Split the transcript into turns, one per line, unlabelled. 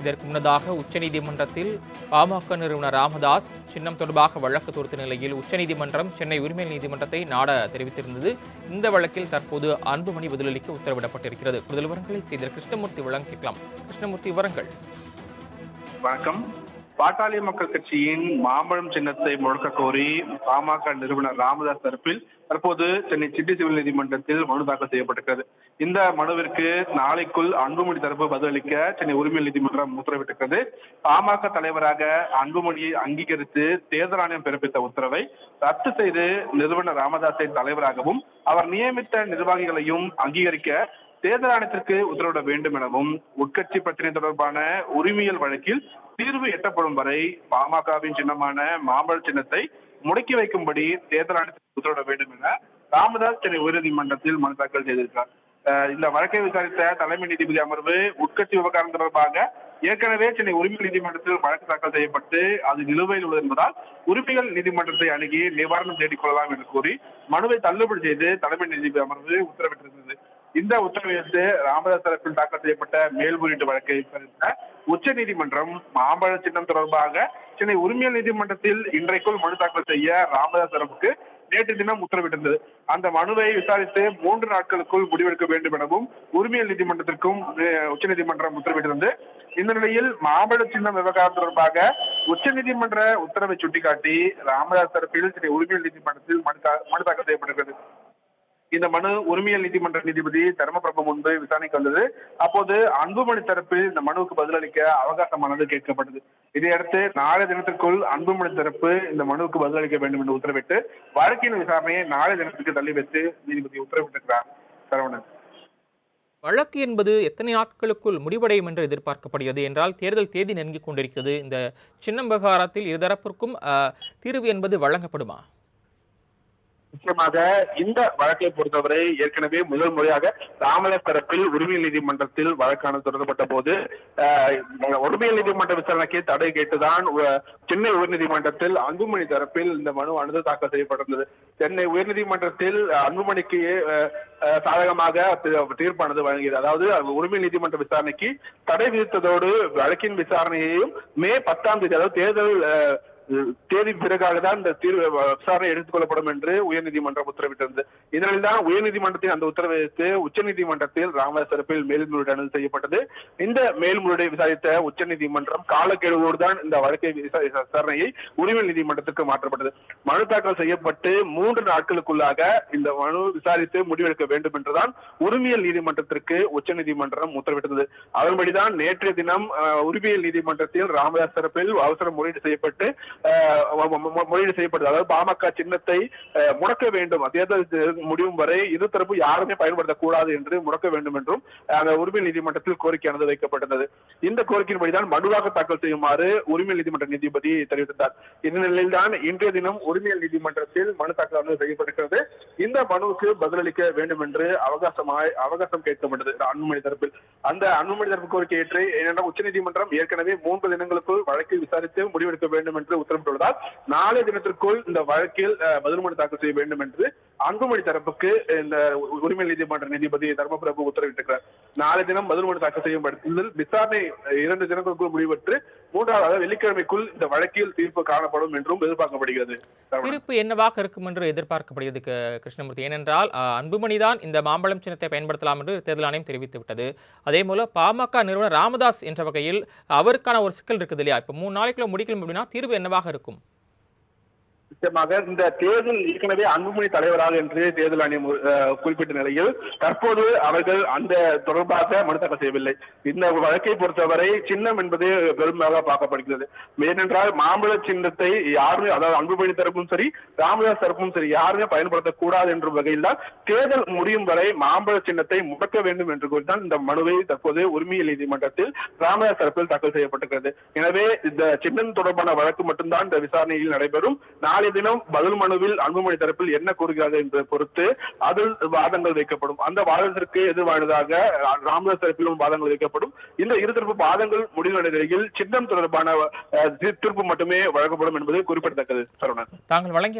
இதற்கு முன்னதாக உச்சநீதிமன்றத்தில் பாமக நிறுவனர் ராமதாஸ் சின்னம் தொடர்பாக வழக்கு தொடுத்த நிலையில் உச்சநீதிமன்றம் சென்னை உரிமையல் நீதிமன்றத்தை நாட தெரிவித்திருந்தது. இந்த வழக்கில் தற்போது அன்புமணி பதிலளிக்க உத்தரவிடப்பட்டிருக்கிறது. கூடுதல் விவரங்களை செய்த கிருஷ்ணமூர்த்தி வழங்கிக்கலாம். கிருஷ்ணமூர்த்தி, விவரங்கள்.
வணக்கம். பாட்டாளி மக்கள் கட்சியின் மாம்பழம் சின்னத்தை முழக்க கோரி பாமக நிறுவனர் ராமதாஸ் தரப்பில் தற்போது சென்னை சிட்டி சிவில் நீதிமன்றத்தில் மனு தாக்கல் செய்யப்பட்டிருக்கிறது. இந்த மனுவிற்கு நாளைக்குள் அன்புமணி தரப்பு பதிலளிக்க சென்னை உரிமையல் நீதிமன்றம் உத்தரவிட்டிருக்கிறது. பாமக தலைவராக அன்புமணியை அங்கீகரித்து தேர்தல் ஆணையம் பிறப்பித்த உத்தரவை ரத்து செய்து நிறுவனர் ராமதாஸை தலைவராகவும் அவர் நியமித்த நிர்வாகிகளையும் அங்கீகரிக்க தேர்தல் ஆணையத்திற்கு உத்தரவிட வேண்டும் எனவும் உட்கட்சி பிரச்சனை தொடர்பான உரிமையல் வழக்கில் தீர்வு எட்டப்படும் வரை பாமகவின் சின்னமான மாம்பழ சின்னத்தை முடக்கி வைக்கும்படி தேர்தல் ஆணையத்திற்கு உத்தரவிட வேண்டும் என ராமதாஸ் சென்னை உயர்நீதிமன்றத்தில் மனு தாக்கல் செய்திருக்கிறார். இந்த வழக்கை விசாரித்த தலைமை நீதிபதி அமர்வு உட்கட்சி விவகாரம் தொடர்பாக ஏற்கனவே சென்னை உரிமையல் நீதிமன்றத்தில் வழக்கு தாக்கல் செய்யப்பட்டு அது நிலுவையில் உள்ளது என்பதால் உரிமையல் நீதிமன்றத்தை அணுகி நிவாரணம் தேடிக் கொள்ளலாம் என்று கூறி மனுவை தள்ளுபடி செய்து தலைமை நீதிபதி அமர்வு உத்தரவிட்டிருந்தது. இந்த உத்தரவிற்கு ராமதாஸ் தரப்பில் தாக்கல் செய்யப்பட்ட மேல்முறையீட்டு வழக்கை விசாரித்த உச்ச நீதிமன்றம் மாம்பழ சின்னம் தொடர்பாக சென்னை உரிமையல் நீதிமன்றத்தில் இன்றைக்குள் மனு தாக்கல் செய்ய ராமதாஸ் தரப்புக்கு நேற்று தினம் உத்தரவிட்டிருந்தது. அந்த மனுவை விசாரித்து 3 நாட்களுக்குள் முடிவெடுக்க வேண்டும் எனவும் உரிமையல் நீதிமன்றத்திற்கும் உச்சநீதிமன்றம் உத்தரவிட்டிருந்தது. இந்த நிலையில் மாம்பழ சின்னம் விவகாரம் தொடர்பாக உச்சநீதிமன்ற உத்தரவை சுட்டிக்காட்டி ராமதாஸ் தரப்பில் சென்னை உரிமையல் நீதிமன்றத்தில் மனு தாக்கல் செய்யப்பட்டிருக்கிறது. இந்த மனு உரிமையல் நீதிமன்ற நீதிபதி தர்மபிரபு முன்பு விசாரணைக்கு வந்தது. அப்போது அன்புமணி தரப்பில் இந்த மனுவுக்கு பதிலளிக்க அவகாசமானது கேட்கப்பட்டது. இதையடுத்து நாளை தினத்திற்குள் அன்புமணி தரப்பு இந்த மனுவுக்கு பதிலளிக்க வேண்டும் என்று உத்தரவிட்டு வழக்கின் விசாரணையை நாளை தினத்திற்கு தள்ளி வைத்து நீதிபதி உத்தரவிட்டிருக்கிறார். சரவணன்,
வழக்கு என்பது எத்தனை நாட்களுக்குள் முடிவடையும் என்று எதிர்பார்க்கப்படுகிறது என்றால் தேர்தல் தேதி நெருங்கிக் கொண்டிருக்கிறது. இந்த சின்னம் விவகாரத்தில் இருதரப்பிற்கும் தீர்வு என்பது வழங்கப்படுமா?
நிச்சயமாக இந்த வழக்கை பொறுத்தவரை ஏற்கனவே முதல் முறையாக ராமதாஸ் தரப்பில் உரிமையல் நீதிமன்றத்தில் வழக்கானது தொடரப்பட்ட போது உரிமையல் நீதிமன்ற விசாரணைக்கு தடை கேட்டுதான் சென்னை உயர்நீதிமன்றத்தில் அன்புமணி தரப்பில் இந்த மனுவானது தாக்கல் செய்யப்பட்டிருந்தது. சென்னை உயர்நீதிமன்றத்தில் அன்புமணிக்கு சாதகமாக தீர்ப்பானது வழங்கியது. அதாவது உரிமை நீதிமன்ற விசாரணைக்கு தடை விதித்ததோடு வழக்கின் விசாரணையையும் மே 10ஆம் தேதி, அதாவது தேர்தல் தேதி பிறகாக தான் இந்த தீர்வு விசாரணை எடுத்துக் கொள்ளப்படும் என்று உயர்நீதிமன்றம் உத்தரவிட்டிருந்தது. இதனால் தான் உயர்நீதிமன்றத்தின் அந்த உத்தரவை எடுத்து உச்சநீதிமன்றத்தில் ராமதாஸ் தரப்பில் மேல்முறையீடு செய்யப்பட்டது. இந்த மேல்முறையீடை விசாரித்த உச்சநீதிமன்றம் காலக்கெடுவோடு தான் இந்த வழக்கை விசாரணையை உரிமையல் நீதிமன்றத்திற்கு மாற்றப்பட்டது. மனு தாக்கல் செய்யப்பட்டு 3 நாட்களுக்குள்ளாக இந்த மனு விசாரித்து முடிவெடுக்க வேண்டும் என்றுதான் உரிமையல் நீதிமன்றத்திற்கு உச்சநீதிமன்றம் உத்தரவிட்டது. அதன்படிதான் நேற்றைய தினம் உரிமையல் நீதிமன்றத்தில் ராமதாஸ் தரப்பில் அவசர முறையீடு செய்யப்பட்டு அதாவது பாமக சின்னத்தை முடக்க வேண்டும், தேர்தல் முடியும் வரை இருதரப்பு யாருமே பயன்படுத்தக்கூடாது என்று முடக்க வேண்டும் என்றும் அந்த உரிமை நீதிமன்றத்தில் கோரிக்கையானது வைக்கப்பட்டது. இந்த கோரிக்கையின்படிதான் மனுவாக தாக்கல் செய்யுமாறு உரிமையல் நீதிமன்ற நீதிபதி தெரிவித்தார். இந்த நிலையில்தான் இன்றைய தினம் உரிமையல் நீதிமன்றத்தில் மனு தாக்கல் செய்யப்பட்டிருக்கிறது. இந்த மனுவுக்கு பதிலளிக்க வேண்டும் என்று அவகாசம் கேட்கப்பட்டது அன்புமணி தரப்பில். அந்த அன்புமணி தரப்பு கோரிக்கை ஏற்று ஏனென்றால் உச்சநீதிமன்றம் ஏற்கனவே 3 தினங்களுக்குள் வழக்கை விசாரித்து முடிவெடுக்க வேண்டும் என்று உத்தரவிட்டுள்ளதால் நாளை தினத்திற்குள் இந்த வழக்கில் பதில் மனு தாக்கல் செய்ய வேண்டும் என்று அன்புமணி தரப்புக்கு இந்த உரிமையல் நீதிமன்ற நீதிபதி தர்மபிரபு உத்தரவிட்டிருக்கிறார். நாளை தினம் பதில் மனு தாக்கல் செய்யும் பட்சத்தில் விசாரணை 2 தினங்களுக்குள் முடிவெற்று 3வது வெள்ளிக்கிழமைக்குள் இந்த வழக்கில் தீர்ப்பு காணப்படும் என்றும் எதிர்பார்க்கப்படுகிறது.
தீர்ப்பு என்னவாக இருக்கும் என்று எதிர்பார்க்கப்படுகிறது கிருஷ்ணமூர்த்தி? ஏனென்றால் அன்புமணிதான் இந்த மாம்பழம் சின்னத்தை பயன்படுத்தலாம் என்று தேர்தல் ஆணையம் தெரிவித்து விட்டது. அதே போல பாமக நிறுவனர் ராமதாஸ் என்ற வகையில் அவருக்கான ஒரு சிக்கல் இருக்குது இல்லையா? இப்ப 3 நாளைக்குள்ள முடிக்கணும் அப்படின்னா தீர்வு என்னவாக இருக்கும்?
நிச்சயமாக இந்த தேர்தல் ஏற்கனவே அன்புமணி தலைவராக என்று தேர்தல் ஆணையம் குறிப்பிட்ட நிலையில் தற்போது அவர்கள் அந்த தொடர்பாக மனு தாக்கல் செய்யவில்லை. இந்த வழக்கை பொறுத்தவரை சின்னம் என்பது பெருமையாக பார்க்கப்படுகிறது. ஏனென்றால் மாம்பழ சின்னத்தை யாருமே, அதாவது அன்புமணி தரப்பும் சரி ராமதாஸ் தரப்பும் சரி யாருமே பயன்படுத்தக்கூடாது என்ற வகையில் தான் தேர்தல் முடியும் வரை மாம்பழ சின்னத்தை முடக்க வேண்டும் என்று கூறிதான் இந்த மனுவை தற்போது உரிமையல் நீதிமன்றத்தில் ராமதாஸ் தரப்பில் தாக்கல் செய்யப்பட்டிருக்கிறது. எனவே இந்த சின்னம் தொடர்பான வழக்கு மட்டும்தான் இந்த விசாரணையில் நடைபெறும். நாளை தினம் பதில் மனுவில் அன்புமணி தரப்பில் என்ன கூறுகிறார்கள் என்பதை பொறுத்து அதில் வாதங்கள் வைக்கப்படும். அந்த வாதத்திற்கு எதிர்வானதாக ராமதாஸ் தரப்பிலும் வாதங்கள் வைக்கப்படும். இந்த இருதரப்பு வாதங்கள் முடிவுடைய நிலையில் சின்னம் தொடர்பான தீர்ப்பு மட்டுமே வழங்கப்படும் என்பது குறிப்பிடத்தக்கது. சரவணன்,
தாங்கள் வழங்கிய